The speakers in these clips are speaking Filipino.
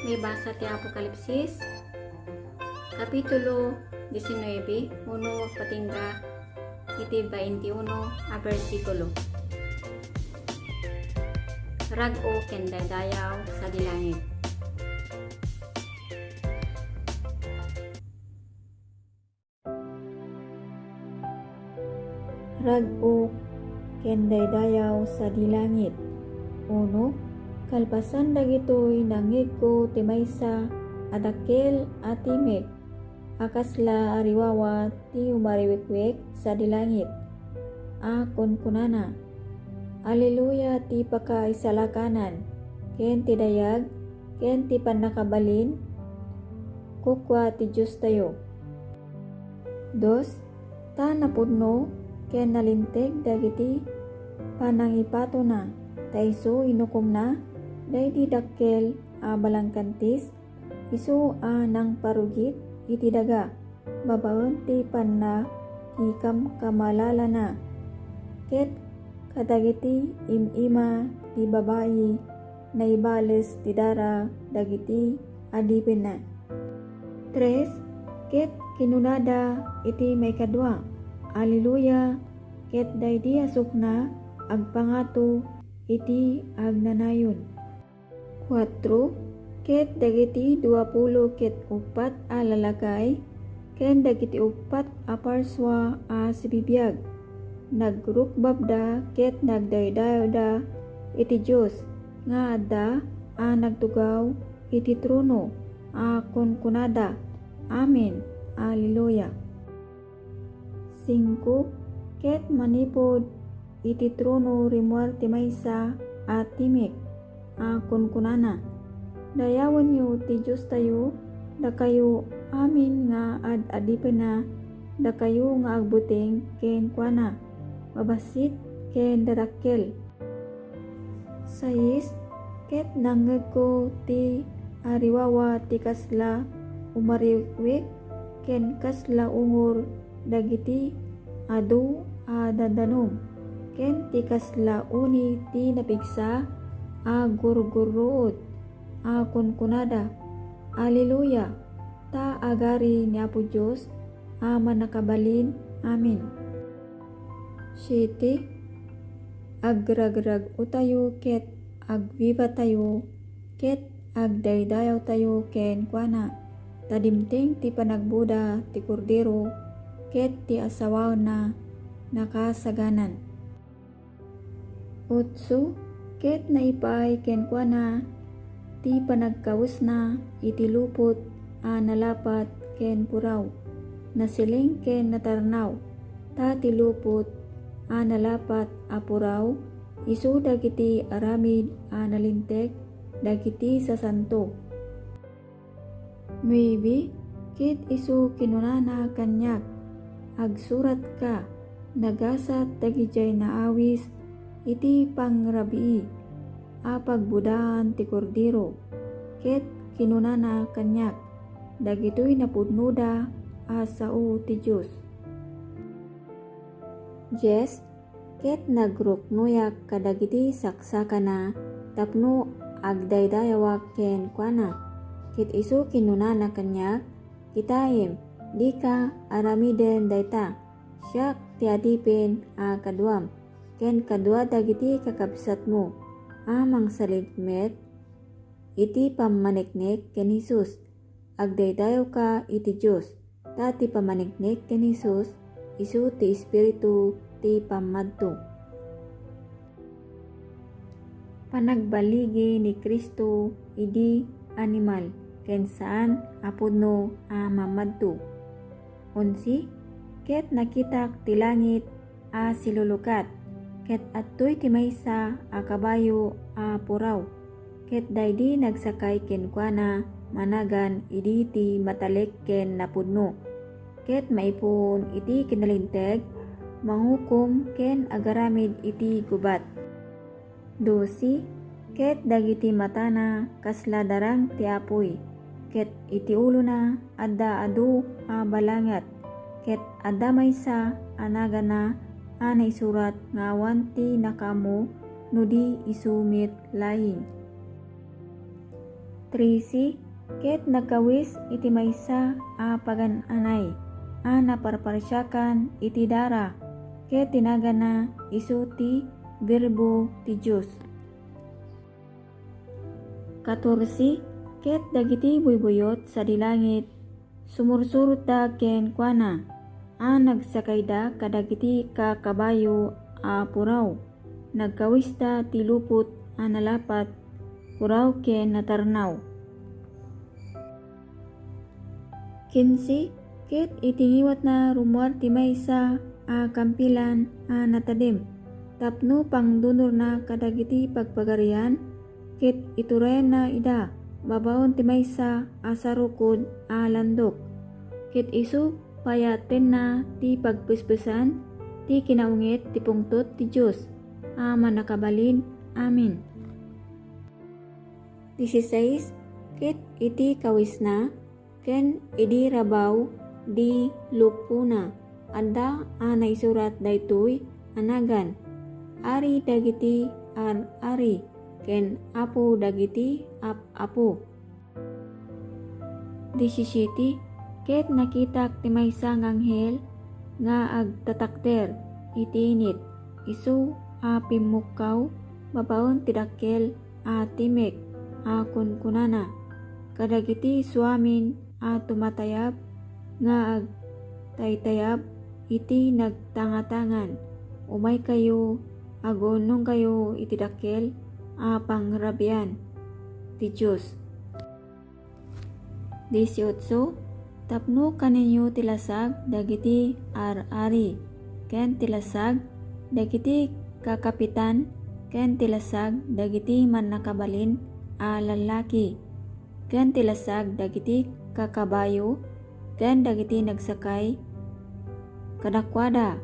May basa ti Apokalipsis, Kapitulo 19, 1 patingga iti 21 a versikulo. Rag-o ken daydayaw sa dilangit. Rag-o ken daydayaw sa dilangit. Uno, kalpasan dagitoy nangig ko ti maysa adakkel a timek, akasla ariwawa ti umariwikwek sa dilangit. A kunkunana, Alleluia ti pakaisalakanan, ken ti dayag, ken ti panakabalin, kukwa ti Diyos tayo. Dos, ta napudno ken nalinteg dagiti panangipato na, taiso inukom na, daydi dakkel a balangkantis, isu a nang parugit iti daga, babaen ti panna kikam kamalala na, ket kadagiti imima ti babayi na ibales ti dara dagiti adipin na. 3. Ket kinunada iti may kadwa, Alleluia, ket daydi asukna agpangato iti agnanayon. 4. Ket dagiti 20 ket upat a lalakay, ken dagiti upat a parswa a sibibiyag, nagrukbabda ket nagdaydayo iti Dios, nga adda a nagtugaw iti trono, a kunkunada, Amen, Alleluia. 5. Ket manipod iti trono rimuar ti maysa a timek, a kunkunana, dayawan yu ti Diyos tayo, dakayo amin nga ad-adipen na, dakayo nga agbuteng ken kuana, mabasit ken darakkel. 6. Ket nangeg ko ti ariwawa ti kasla umariwik, ken kasla ungur dagiti adu a dandanom, ken ti kasla uni ti napigsa a gurguruot, a kunkunada, Alleluia, ta agari ni Apo Diyos a manakabalin, Amen. 7. Agragrag utayo ket agviva tayo, ket agdaydayaw tayo ken kuana, tadimteng ti panagbuda ti kordero, ket ti asawaw na nakasaganan. 8. Ket naipay ken kuana ti panagkawes na iti lupot a nalapat ken puraw, nasiling ken natarnaw, ta ti lupot a nalapat a puraw, isu dagiti aramid a nalinteg dagiti sasanto. 9. Ket isu kinunana kanyak, agsurat ka, nagasat dagijay naawis iti pangrabii, a pagbudaan ti kordero, ket kinunana kanyak, dagitoy napudnoda a sao ti Diyos. 10. Ket nagruknoyak kadagiti saksakana, tapno agdaydayawak ken kuana, ket isu kinunana kanyak, kitayem, di ka aramiden dayta, siak ti adipin a kaduam, ken kadua dagiti kakabsat mo, a mangsalikmet iti pammaniknek ken Hesus, agdaydayaw ka iti Dios, ta ti pammaniknek ken Hesus, isu ti Espiritu ti pammadto. Panagbaligi ni Kristo idi animal, ken saan apudno a mamadto. 11. Ket nakitak ti langit a silulukat, ket adtoy ti maysa a kabayo a puraw, ket daydi nagsakay ken kuana, managan idi ti matalek ken napudno, ket maipon iti kinalinteg, manghukom ken agaramid iti gubat. 12. Ket dagiti matana kasla darang ti apoy, ket iti ulo na adda adu a balangat, ket adda maysa anagana a naisurat nga awan ti nakamo no di isumit laing. 13 ket nagkawis iti maysa a pagan-anay a naparparsyakan iti dara ket tinagana isu ti verbo ti Dios. 14 ket dagiti buybuyot sa dilangit sumursurot da ken kuana a nagsakay da kadagiti kakabayo a puraw nagkawis da ti lupot a nalapat puraw ken natarnaw. 15 ket itingiwat na rumuar ti maysa a kampilan a natadim tapno pangdunor na kadagiti pagpagarian ket iturayan na ida babaon ti maysa a sarukod a landok ket isu payaten na ti pagpuspusan ti kinaungit ti pungtot ti Dios a manakabalin. Amen. 16 ket iti kawis na ken idi rabaw di lupuna adda a naisurat daytoy anagan ari dagiti ari ken apo dagiti apo. 17 ket nakitak ti maysa nga anghel nga agtatakder iti init isu a pimmukkaw babaon ti dakkel a timek a kunkunana kadagiti suamin a tumatayab nga agtaytayab iti nagtangatangan umay kayo agonong kayo iti dakkel a pangrabian ti Dios. 18 tapno kaninyo tilasag dagiti ari ken tilasag dagiti kakapitan ken tilasag dagiti mannakabalin a lalaki ken tilasag dagiti kakabayo ken dagiti nagsakay kadakwada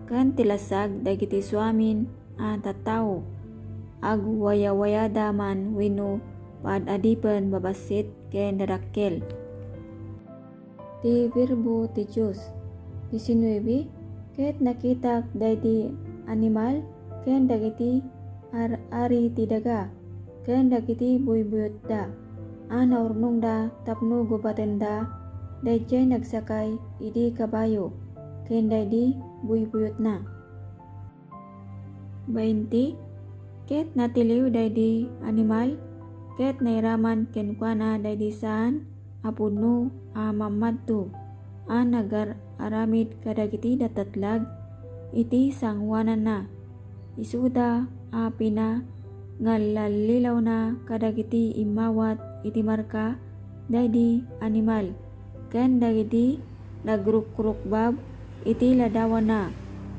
ken tilasag dagiti suamin a tattao agwayawayada man wenno paad-adipen babasit ken dadakkel ti verbo ti Dios. 19 ket nakitak daydi animal ken dagiti ari ti daga ken dagiti buybuyot da a naurnong da tapno gubaten da dayjay nagsakay idi kabayo ken daydi buybuyot na. 20 ket natiliw daydi animal ket nairaman ken kuana daydi saan apudno a mamadto a nagar aramid kadagiti datatlag iti sangwanan na isuda a pina ngalalilaw na kadagiti imawat iti marka daydi animal ken dagiti nagrukrukbab iti ladawan na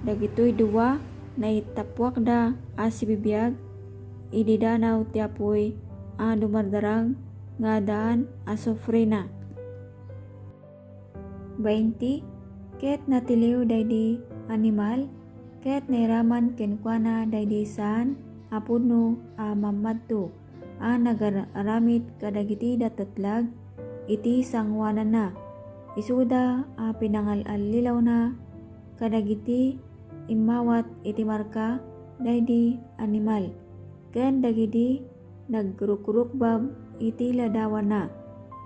dagitoy duwa na itapwak da a sibibiyag idi danaw ti apoy a dumardarang nga daan a sofrina. 20 ket natiliw daydi animal ket nairaman ken kuana daydi saan apudno a mamadto a nagararamid kadagiti datatlag iti sangwanan na isuda a pinangalalilaw na kadagiti imawat iti marka daydi animal ken dagiti nagrukrukbab iti ladawan na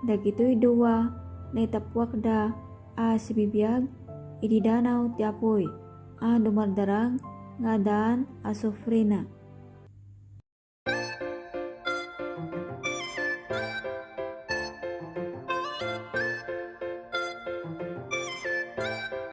dagitoy duwa na itapwak da a sibibiyag idi danaw ti apoy a dumardarang nga daan a sofrina.